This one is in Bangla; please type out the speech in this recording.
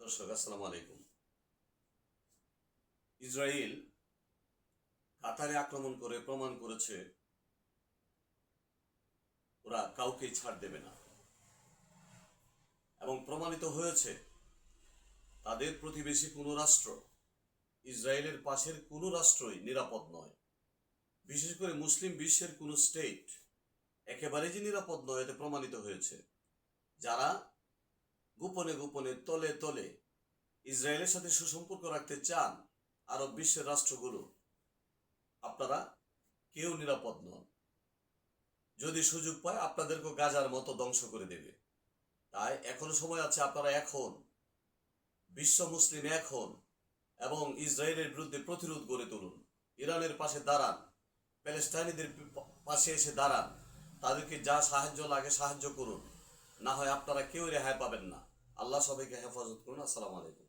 দর্শক আসসালামু আলাইকুম। ইসরায়েল কাতারে আক্রমণ করে প্রমাণ করেছে ওরা কাউকেই ছাড় দেবে না, এবং প্রমাণিত হয়েছে তাদের প্রতিবেশী কোনো রাষ্ট্র ইসরায়েলের পাশের কোনো রাষ্ট্রই নিরাপদ নয়। বিশেষ করে মুসলিম বিশ্বের কোনো স্টেট একেবারেই যে নিরাপদ নয় এতে প্রমাণিত হয়েছে। যারা গোপনে গোপনে তলে তলে ইসরায়েলের সাথে সুসম্পর্ক রাখতে চান, আরব বিশ্বের রাষ্ট্রগুলো, আপনারা কেউ নিরাপদ নন। যদি সুযোগ পায় আপনাদেরকে গাজার মতো ধ্বংস করে দেবে। তাই এখনো সময় আছে, আপনারা এখন বিশ্ব মুসলিম এখন এবং ইসরায়েলের বিরুদ্ধে প্রতিরোধ গড়ে তুলুন। ইরানের পাশে দাঁড়ান, প্যালেস্টাইনিদের পাশে এসে দাঁড়ান, তাদেরকে যা সাহায্য লাগে সাহায্য করুন, না হয় আপনারা কেউ রেহাই পাবেন না। আল্লাহ সবাইকে হেফাজত করুন। আসসালামু আলাইকুম।